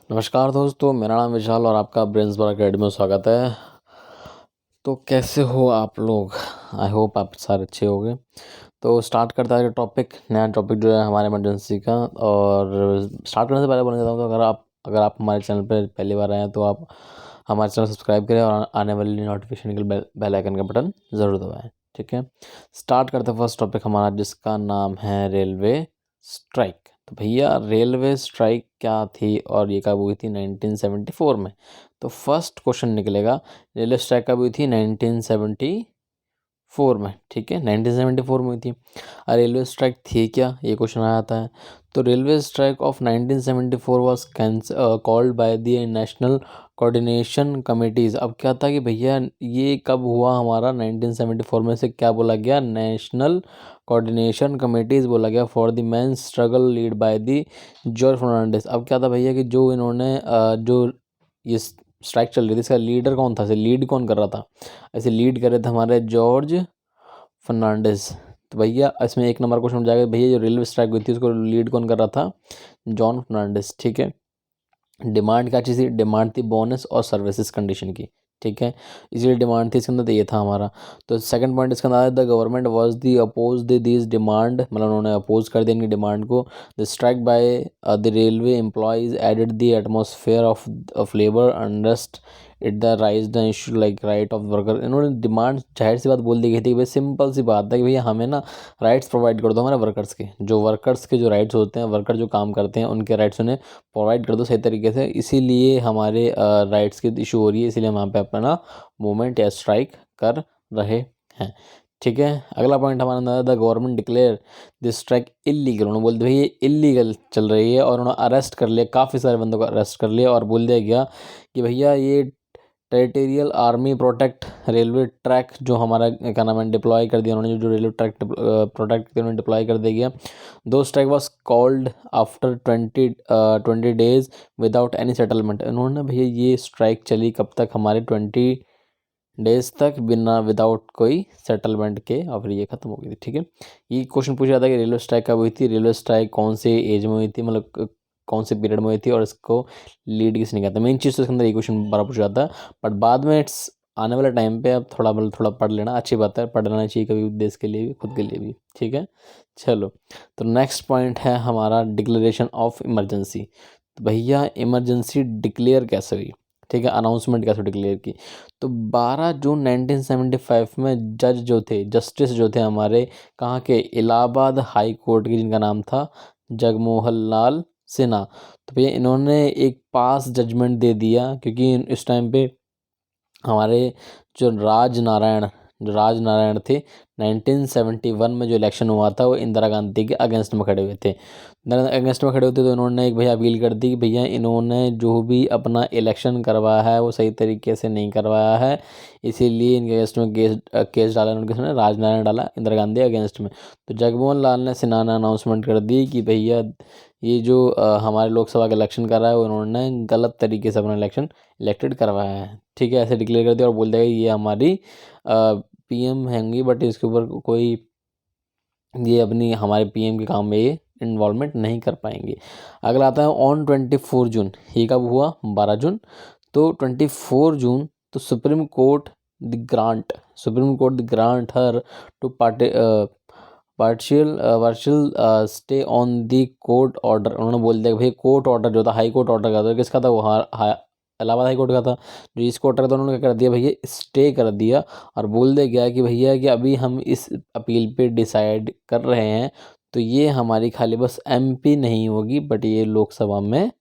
नमस्कार दोस्तों, मेरा नाम विशाल और आपका ब्रेन्सबर्ग अकेडमी में स्वागत है। तो कैसे हो आप लोग? आई होप आप सारे अच्छे होंगे। तो स्टार्ट करता है टॉपिक, नया टॉपिक जो है हमारे इमरजेंसी का। और स्टार्ट करने से पहले बोलना चाहता हूँ तो अगर आप हमारे चैनल पर पहली बार आए हैं तो आप हमारे चैनल सब्सक्राइब करें और आने वाली नोटिफिकेशन के बेल आइकन का बटन ज़रूर दबाएं। ठीक है, स्टार्ट करते हैं फर्स्ट टॉपिक हमारा, जिसका नाम है रेलवे स्ट्राइक। तो भैया रेलवे स्ट्राइक क्या थी और ये कब हुई थी? 1974 में। तो फर्स्ट क्वेश्चन निकलेगा, रेलवे स्ट्राइक कब हुई थी? 1974 में। ठीक है, 1974 में हुई थी। रेलवे स्ट्राइक थी क्या, ये क्वेश्चन आ जाता है। तो railway strike off 1974 was called by the national coordination committees. अब क्या था कि भैया ये कब हुआ हमारा? 1974 में से क्या बोला गया? नेशनल कोऑर्डिनेशन कमिटीज़ बोला गया for the man struggle lead by the George Fernandes. अब क्या था भैया कि जो इन्होंने जो ये स्ट्राइक चल रही थी, इसका लीडर कौन था? इसे लीड कौन कर रहा था? ऐसे लीड कर रहे थे हमारे जॉर्ज फर्नांडिस। तो भैया इसमें एक नंबर क्वेश्चन हो जाएगा, भैया जो रेलवे स्ट्राइक हुई थी उसको लीड कौन कर रहा था? जॉन फर्नांडिस। ठीक है, डिमांड क्या चीज़ थी? डिमांड थी बोनस और सर्विसेज कंडीशन की। ठीक है, इसलिए डिमांड थी इसके अंदर, तो ये था हमारा। तो सेकंड पॉइंट इसके अंदर, the government was the oppose this demand, मतलब उन्होंने अपोज कर दिया इनकी डिमांड को। The strike by the railway employees added the atmosphere of labour unrest it the rise the issue like right of worker. इन्होंने demand जाहिर सी बात बोल दी गई थी, भाई सिंपल सी बात है कि भैया हमें ना राइट्स प्रोवाइड कर दो हमारे वर्कर्स के, जो राइट्स होते हैं, वर्कर जो काम करते हैं उनके राइट्स उन्हें प्रोवाइड कर दो सही तरीके से। इसीलिए हमारे राइट्स की इशू हो रही है, इसीलिए हम वहाँ पे अपना मूवमेंट या स्ट्राइक कर रहे हैं। ठीक है, अगला पॉइंट हमारा अंदर, the government declare this strike illegal. उन्होंने बोल दिया भाई ये इलीगल चल रही है, और उन्होंने अरेस्ट कर लिया, काफ़ी सारे बंदों को अरेस्ट कर लिया और बोल दिया गया कि भैया ये territorial army protect railway track जो हमारा क्या नाम है डिप्लॉय कर दिया उन्होंने, जो रेलवे ट्रैक प्रोटेक्ट उन्होंने डिप्लॉय कर दिया गया। दो strike was called after 20 days without any settlement. उन्होंने भैया ये स्ट्राइक चली कब तक? हमारे 20 डेज तक बिना विदाउट कोई सेटलमेंट के, और फिर ये खत्म हो गई थी। ठीक है, ये क्वेश्चन पूछा जाता है कि रेलवे स्ट्राइक कब हुई थी, रेलवे स्ट्राइक कौन से एज में हुई थी, मतलब कौन से पीरियड में हुई थी, और इसको लीड किसने किया था। मेन चीज़ तो इसके अंदर ये क्वेश्चन बड़ा पूछा जाता है, बट बाद में इट्स आने वाले टाइम पे अब थोड़ा मतलब थोड़ा पढ़ लेना अच्छी बात है, पढ़ना चाहिए कभी देश के लिए भी, खुद के लिए भी। ठीक है, चलो। तो नेक्स्ट पॉइंट है हमारा डिक्लेरेशन ऑफ इमरजेंसी। तो भैया इमरजेंसी डिक्लेयर कैसे हुई? ठीक है, अनाउंसमेंट कैसे डिक्लेयर की? तो 12 जून 1975 में जस्टिस जो थे हमारे, कहाँ के? इलाहाबाद हाई कोर्ट के, जिनका नाम था जगमोहन लाल सिन्हा। तो भैया इन्होंने एक पास जजमेंट दे दिया, क्योंकि इस टाइम पे हमारे जो राज नारायण थे, 1971 में जो इलेक्शन हुआ था वो इंदिरा गांधी के अगेंस्ट में खड़े हुए थे। अगेंस्ट में खड़े होते तो इन्होंने एक भैया अपील कर दी कि भैया इन्होंने जो भी अपना इलेक्शन करवाया है वो सही तरीके से नहीं करवाया है, इसीलिए इनके अगेंस्ट में केस डाला उनके सामने, राजनारायण डाला इंदिरा गांधी अगेंस्ट में। तो जगमोहन लाल ने सिन्हा ने अनाउंसमेंट कर दी कि भैया ये जो हमारे लोकसभा का इलेक्शन कर रहा है वो इन्होंने गलत तरीके से अपना इलेक्शन इलेक्टेड करवाया है। ठीक है, ऐसे डिक्लेयर कर दिया और बोल दिया कि ये हमारी पीएम होंगी, बट इसके ऊपर कोई ये अपनी हमारे पीएम के काम में ये इन्वॉल्वमेंट नहीं कर पाएंगे। अगला आता है ऑन 24 जून। ये कब हुआ? 12 जून। तो 24 जून, तो supreme court the grant her to partial stay on the court order. उन्होंने बोल दिया कि भाई कोर्ट ऑर्डर जो था, हाई कोर्ट ऑर्डर का था, किसका था वो? इलाहाबाद हाई कोर्ट का था। जो इस कोर्ट का था उन्होंने क्या कर दिया भैया? स्टे कर दिया, और बोल दिया गया कि भैया कि अभी हम इस अपील पे डिसाइड कर रहे हैं, तो ये हमारी खाली बस एमपी नहीं होगी, बट ये लोकसभा में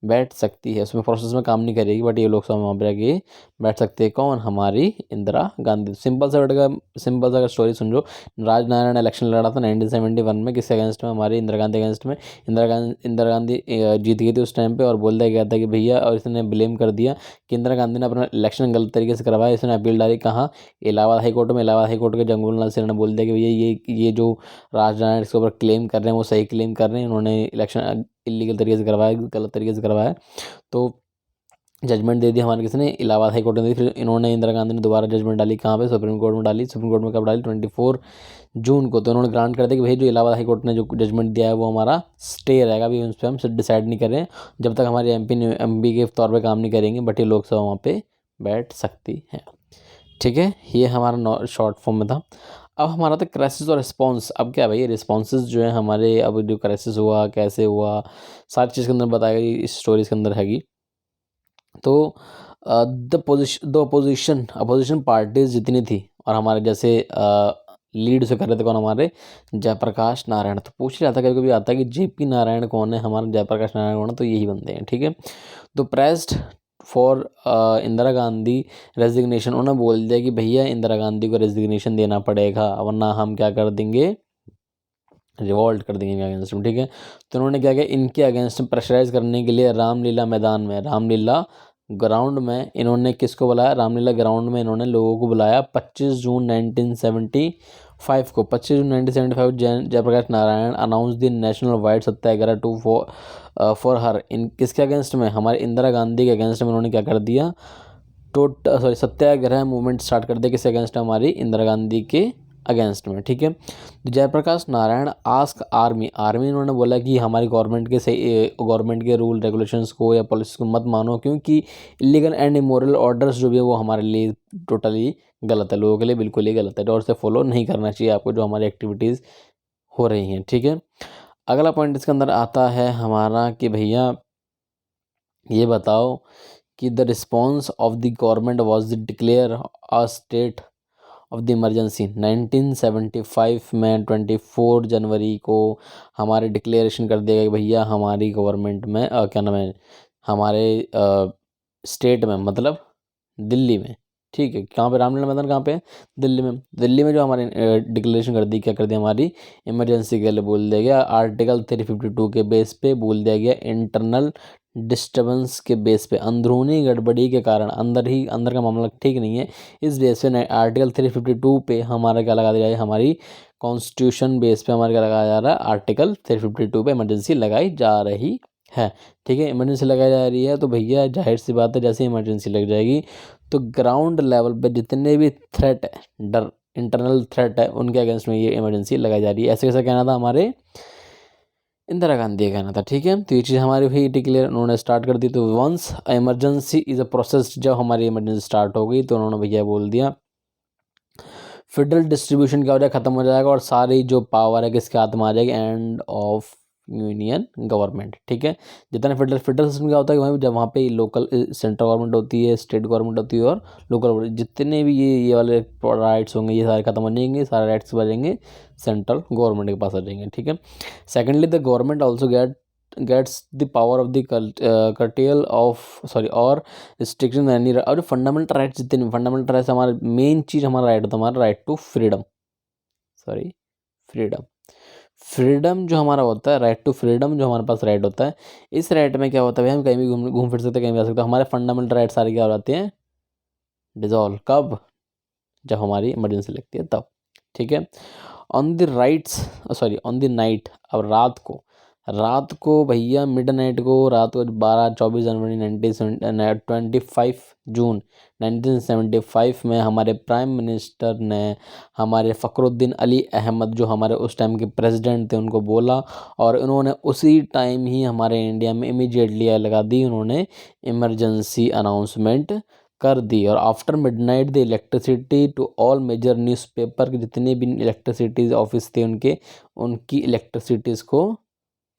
बैठ सकती है, उसमें प्रोसेस में काम नहीं करेगी, बट ये लोकसभा में वहाँ पे आके बैठ सकते हैं। कौन? हमारी इंदिरा गांधी। सिंपल सा अगर स्टोरी सुन लो, राजनारायण इलेक्शन लड़ा था 1971 में, किसके अगेंस्ट में? हमारी इंदिरा गांधी अगेंस्ट में। इंदिरा गांधी जीत गई थी उस टाइम पे, और बोल दिया गया था कि भैया, और इसने ब्लेम कर दिया कि इंदिरा गांधी ने अपना इलेक्शन गलत तरीके से करवाया। इसने अपील डाली कहाँ? इलाहाबाद हाई कोर्ट में। इलाहाबाद हाई कोर्ट के जगमोहन लाल सिन्हा ने बोल दिया कि भैया ये जो राजनारायण इसके ऊपर क्लेम कर रहे हैं वो सही क्लेम कर रहे हैं, इन्होंने इलेक्शन इलीगल तरीके से करवाया, गलत तरीके से करवाया। तो जजमेंट दे दी हमारे किसने, इलाहाबाद हाई कोर्ट ने दी। फिर इन्होंने इंदिरा गांधी ने दोबारा जजमेंट डाली कहाँ पे, सुप्रीम कोर्ट में डाली। सुप्रीम कोर्ट में कब डाली, 24 जून को। तो उन्होंने ग्रांट कर दिया कि भाई जो इलाहाबाद हाई कोर्ट ने जो जजमेंट दिया है वो हमारा स्टे रहेगा, अभी उस पर हम डिसाइड नहीं कर रहे हैं जब तक हमारे एमपी के तौर पे काम नहीं करेंगे, बट ये लोकसभा वहाँ पे बैठ सकती है। ठीक है, ये हमारा शॉर्ट फॉर्म में था। अब हमारा था क्राइसिस और रिस्पॉन्स। अब क्या भाई, रिस्पॉन्सेज जो है हमारे, अब जो क्राइसिस हुआ कैसे हुआ सारी चीज़ के अंदर बताया गई, इस स्टोरीज के अंदर हैगी। तो द अपोजिशन पार्टीज जितनी थी, और हमारे जैसे लीड से कर रहे थे कौन, हमारे जयप्रकाश नारायण। तो पूछ रहा था, कभी कभी आता है कि जेपी नारायण कौन है, हमारे जयप्रकाश नारायण कौन है, तो यही बनते हैं। ठीक है, तो pressed for Indira Gandhi resignation. उन्होंने बोल दिया कि भैया इंदिरा गांधी को रेजिग्नेशन देना पड़ेगा, वरना हम क्या कर देंगे, रिवॉल्ट कर देंगे इनके अगेंस्ट में। ठीक है, तो उन्होंने क्या किया, इनके अगेंस्ट में प्रेशराइज करने के लिए रामलीला मैदान में, रामलीला ग्राउंड में इन्होंने किसको बुलाया, रामलीला ग्राउंड में इन्होंने लोगों को बुलाया 25 जून 1975 को। 25 June 1975 Jayaprakash Narayan announce the national wide satyagraha to for her, इन किसके अगेंस्ट में, हमारे इंदिरा गांधी के अगेंस्ट में उन्होंने क्या कर दिया, सत्याग्रह मूवमेंट स्टार्ट कर दिया। किसके अगेंस्ट, हमारी इंदिरा गांधी के अगेंस्ट में। ठीक है, तो जयप्रकाश नारायण आस्क आर्मी इन्होंने बोला कि हमारी गवर्नमेंट के रूल रेगुलेशंस को या पॉलिसीज को मत मानो, क्योंकि इलीगल एंड इमोरल ऑर्डर्स जो भी है वो हमारे लिए टोटली गलत है, लोगों के लिए बिल्कुल ही गलत है, और से फॉलो नहीं करना चाहिए आपको जो हमारी एक्टिविटीज़ हो रही हैं। ठीक है, अगला पॉइंट इसके अंदर आता है हमारा कि भैया ये बताओ कि the response of the government was declare a state of the emergency. 1975 में 24 जनवरी को हमारे डिक्लेरेशन कर दिया गया कि भैया हमारी गवर्नमेंट में क्या नाम है, हमारे स्टेट में, मतलब दिल्ली में। ठीक है, कहाँ पे, रामलीला मैदान कहाँ पे है, दिल्ली में। दिल्ली में जो हमारे डिक्लेरेशन कर दी, क्या कर दिया, हमारी इमरजेंसी के लिए बोल दिया गया। आर्टिकल 352 के बेस पे बोल दिया गया, इंटरनल डिस्टर्बेंस के बेस पे, अंदरूनी गड़बड़ी के कारण, अंदर का मामला ठीक नहीं है, इस बेस पे आर्टिकल 352 पे हमारा क्या लगा दिया जाए, हमारी कॉन्स्टिट्यूशन बेस पे हमारा क्या लगाया जा रहा है, आर्टिकल 352 पे इमरजेंसी लगाई जा रही है। ठीक है, इमरजेंसी लगाई जा रही है तो भैया जाहिर सी बात है, जैसे इमरजेंसी लग जाएगी तो ग्राउंड लेवल पे जितने भी थ्रेट है, डर इंटरनल थ्रेट है, उनके अगेंस्ट में ये इमरजेंसी लगाई जा रही है। ऐसे कैसा कहना था हमारे इंदिरा गांधी का कहना था। ठीक है, तो ये चीज़ हमारी भी डिक्लेयर उन्होंने स्टार्ट कर दी। तो once emergency is a process, जब हमारी इमरजेंसी स्टार्ट हो गई तो उन्होंने भैया बोल दिया फेडरल डिस्ट्रीब्यूशन क्या हो जाएगा, खत्म हो जाएगा, और सारी जो पावर है किसके हाथ में आ जाएगी, एंड ऑफ यूनियन गवर्नमेंट। ठीक है, जितना फेडरल सिस्टम क्या होता है कि वहीं जब वहाँ पे लोकल सेंट्रल गवर्नमेंट होती है, स्टेट गवर्नमेंट होती है, और लोकल जितने भी ये वाले राइट्स होंगे ये सारे खत्म हो जाएंगे, सारे राइट्स बचेंगे सेंट्रल गवर्नमेंट के पास आ जाएंगे। ठीक है, secondly the government also gets the power of the curtail of और रिस्ट्रिक्शन एनी, और जो फंडामेंटल राइट्स जितने फंडामेंटल राइट्स, हमारा मेन चीज़ हमारा राइट होता है, हमारा right to freedom, freedom. Freedom जो हमारा होता है, राइट टू फ्रीडम जो हमारे पास राइट होता है, इस राइट में क्या होता है, हम कहीं भी घूम फिर सकते हैं, कहीं भी जा सकते हैं। हमारे फंडामेंटल राइट सारे क्या हो जाते हैं, डिजॉल्व, कब, जब हमारी इमरजेंसी लगती है तब। ठीक है, on the on the night, अब रात को भैया मिड नाइट को, रात को 24 जनवरी 25 जून 1975 में हमारे प्राइम मिनिस्टर ने हमारे फ़खरुद्दीन अली अहमद जो हमारे उस टाइम के प्रेसिडेंट थे उनको बोला, और उन्होंने उसी टाइम ही हमारे इंडिया में इमीडिएटली लगा दी, उन्होंने इमरजेंसी अनाउंसमेंट कर दी। और after midnight the electricity to all major newspaper के जितने भी इलेक्ट्रिसिटीज़ ऑफिस थे उनकी इलेक्ट्रिसिटीज़ को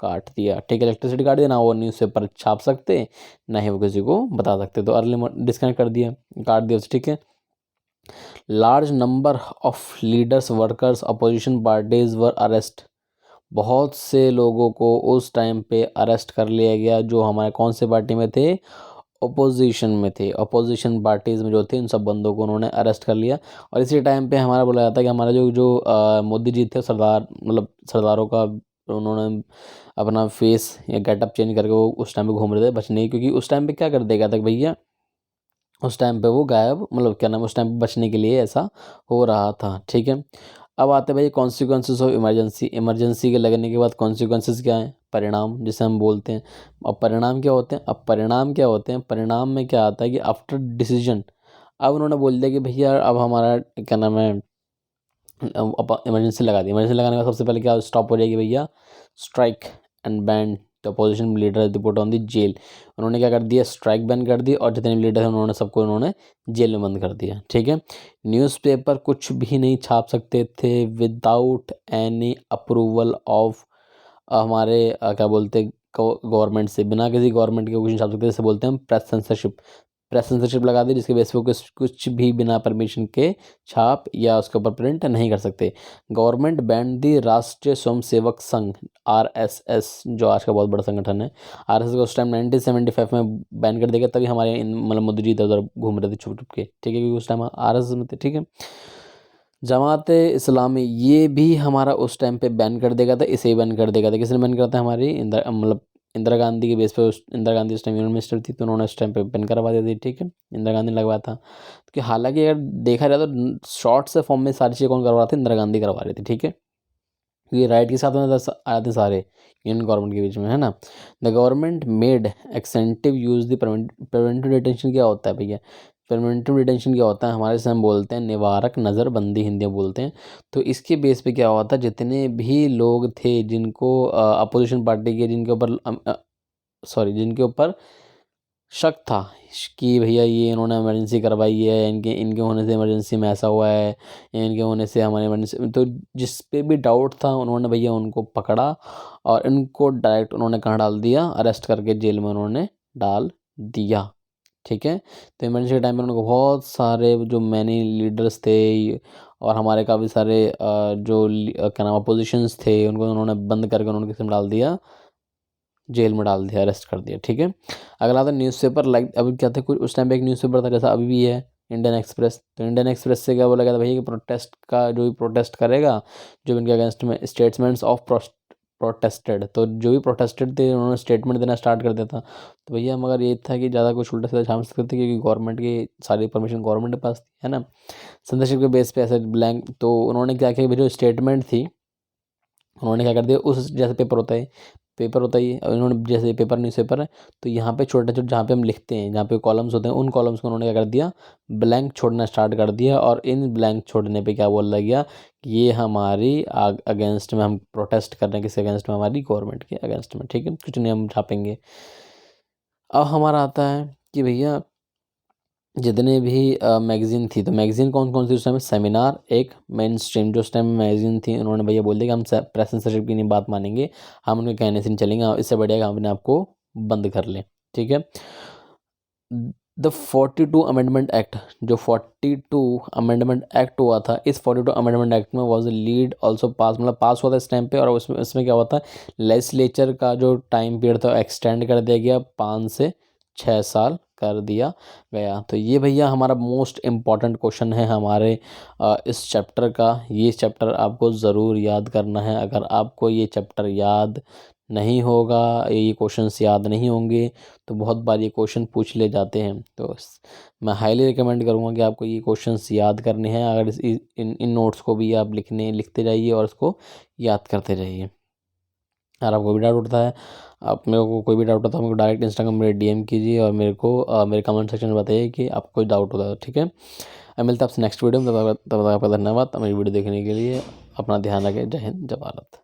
काट दिया। ठीक है, इलेक्ट्रिसिटी काट दिया, ना वो न्यूज़पेपर छाप सकते, ना ही वो किसी को बता सकते, तो अर्ली डिस्कनेक्ट कर दिया, काट दिया। ठीक है, large number of leaders, workers, opposition parties were arrest. बहुत से लोगों को उस टाइम पे अरेस्ट कर लिया गया जो हमारे कौन से पार्टी में थे, अपोजिशन में थे। अपोजिशन पार्टीज़ में जो थे उन सब बंदों को उन्होंने अरेस्ट कर लिया। और इसी टाइम पे हमारा बोला जाता है कि हमारा जो जो मोदी जी थे, सरदार, मतलब सरदारों का उन्होंने अपना फेस या गेटअप चेंज करके वो उस टाइम पे घूम रहे थे बचने, क्योंकि उस टाइम पे क्या कर देगा था भैया, उस टाइम पे वो गायब, मतलब क्या नाम, उस टाइम पे बचने के लिए ऐसा हो रहा था। ठीक है, अब आते हैं भाई कॉन्सिक्वेंसेस ऑफ इमरजेंसी। इमरजेंसी के लगने के बाद कॉन्सिक्वेंसेस क्या हैं, परिणाम जिसे हम बोलते हैं। अब परिणाम क्या होते हैं? परिणाम में क्या आता है कि आफ्टर डिसीजन, अब उन्होंने बोल दिया कि भैया अब हमारा क्या नाम है, अब इमरजेंसी लगा दी। इमरजेंसी लगाने का सबसे पहले क्या स्टॉप हो जाएगी भैया? Strike and ban the opposition leader the put on the jail. उन्होंने क्या कर दिया? स्ट्राइक बैन कर दी, और जितने भी लीडर हैं उन्होंने सबको उन्होंने जेल में बंद कर दिया। ठीक है। न्यूज़पेपर कुछ भी नहीं छाप सकते थे विदाउट एनी अप्रूवल ऑफ हमारे क्या बोलते गवर्नमेंट से, बिना किसी गवर्नमेंट के कुछ नहीं छाप सकते। जैसे बोलते हैं हम प्रेस सेंसरशिप लगा दी, जिसके बेस पे कुछ भी बिना परमिशन के छाप या उसके ऊपर प्रिंट नहीं कर सकते। गवर्नमेंट बैंड दी राष्ट्रीय स्वयंसेवक संघ आरएसएस, जो आज का बहुत बड़ा संगठन है, आरएसएस को उस टाइम 1975 में बैन कर दिया। तभी हमारे मतलब मोदी जी इधर उधर घूम रहे थे छुप छुप के। ठीक है, क्योंकि उस टाइम आरएसएस में थे। ठीक है। जमात इस्लामी, ये भी हमारा उस टाइम पे बैन कर देगा था, इसे बैन कर देगा था। किसने बैन करता है? हमारी इंदिरा गांधी के बेस पे। इंदिरा गांधी उस टाइम यूनियन मिनिस्टर थी, तो उन्होंने उस टाइम पे बैन करवा दी थी। ठीक है, इंदिरा गांधी ने लगवाया था। कि हालांकि अगर देखा जाए तो शॉर्ट से फॉर्म में सारी चीज़ें कौन करवा रहे थे? इंदिरा गांधी करवा रही थी। ठीक है, क्योंकि राइट के साथ में आए थे सारे यूनियन गवर्नमेंट के बीच में, है ना। The government made extensive use the preventive detention. क्या होता है भैया? प्रिवेंटिव डिटेंशन क्या होता है? हमारे से हम बोलते हैं निवारक नज़रबंदी, हिंदी में बोलते हैं। तो इसके बेस पे क्या हुआ था? जितने भी लोग थे जिनको अपोजिशन पार्टी के, जिनके ऊपर शक था कि भैया ये इन्होंने इमरजेंसी करवाई है, इनके इनके होने से इमरजेंसी में ऐसा हुआ है, या इनके होने से हमारे इमरजेंसी, तो जिस पे भी डाउट था उन्होंने भैया उनको पकड़ा, और इनको डायरेक्ट उन्होंने कहाँ डाल दिया? अरेस्ट करके जेल में उन्होंने डाल दिया। ठीक है। तो इमरजेंसी के टाइम में उनको बहुत सारे जो मैनी लीडर्स थे, और हमारे काफ़ी सारे क्या नाम अपोजिशंस थे, उनको उन्होंने बंद करके उन्होंने किस में डाल दिया? जेल में डाल दिया, अरेस्ट कर दिया। ठीक है। अगला था न्यूज़पेपर, लाइक अभी क्या था, कुछ उस टाइम पे एक न्यूज़पेपर था जैसा अभी भी है, इंडियन एक्सप्रेस। तो इंडियन एक्सप्रेस से क्या बोला गया था भैया कि प्रोटेस्ट का जो भी प्रोटेस्ट करेगा, जो इनके अगेंस्ट में स्टेटमेंट्स ऑफ प्रोटेस्टेड, तो जो भी प्रोटेस्टेड थे उन्होंने स्टेटमेंट देना स्टार्ट कर दिया था। तो भैया मगर ये था कि ज़्यादा कुछ उल्टा सीधा छाप सकते थे, क्योंकि गवर्नमेंट की सारी परमिशन गवर्नमेंट के पास थी, है ना। सेंसरशिप के बेस पे ऐसे ब्लैंक, तो उन्होंने क्या किया, जो स्टेटमेंट थी उन्होंने क्या कर दिया, उस जैसे पेपर होता ही है, और इन्होंने जैसे पेपर न्यूज़पेपर है, तो यहाँ पे छोटे छोटे जहाँ पे हम लिखते हैं, जहाँ पे कॉलम्स होते हैं, उन कॉलम्स को उन्होंने क्या कर दिया? ब्लैंक छोड़ना स्टार्ट कर दिया। और इन ब्लैंक छोड़ने पे क्या बोला गया कि ये हमारी अगेंस्ट में हम प्रोटेस्ट कर रहे हैं, किसके अगेंस्ट में? हमारी गवर्नमेंट के अगेंस्ट में। ठीक है, कुछ नहीं हम छापेंगे। अब हमारा आता है कि भैया जितने भी मैगज़ीन थी, तो मैगज़ीन कौन कौन सी उस टाइम? सेमिनार एक मेन स्ट्रीम, जो उस टाइम मैगज़ीन थी, उन्होंने भैया बोल दिया कि हम प्रेस सेंसरशिप की नहीं बात मानेंगे, हम उनके कहने से नहीं चलेंगे, इससे बढ़िया कि हम अपने आपको बंद कर लें। ठीक है। द 42 अमेंडमेंट एक्ट, जो 42 अमेंडमेंट एक्ट हुआ था, इस 42 अमेंडमेंट एक्ट में वाज लीड ऑल्सो पास, मतलब पास हुआ था इस टाइम पे। और उसमें क्या हुआ था? लेजिस्लेचर का जो टाइम पीरियड था एक्सटेंड कर दिया गया, 5 से 6 साल कर दिया गया। तो ये भैया हमारा मोस्ट इम्पॉर्टेंट क्वेश्चन है हमारे इस चैप्टर का। ये चैप्टर आपको ज़रूर याद करना है। अगर आपको ये चैप्टर याद नहीं होगा, ये क्वेश्चंस याद नहीं होंगे, तो बहुत बार ये क्वेश्चन पूछ ले जाते हैं। तो मैं हाईली रिकमेंड करूँगा कि आपको ये क्वेश्चंस याद करने हैं। अगर इन नोट्स को भी आप लिखते जाइए और इसको याद करते जाइए। अगर आपको भी डाउट होता है, आप मेरे को कोई भी डाउट होता है, मेरे को डायरेक्ट इंस्टाग्राम मेरे DM कीजिए, और मेरे को मेरे कमेंट सेक्शन में बताइए कि आपको कोई डाउट होता है। ठीक है। मैं मिलता है आपसे नेक्स्ट वीडियो में। तब तक आपका धन्यवाद मेरी वीडियो देखने के लिए। अपना ध्यान रखें। जय हिंद, जय भारत।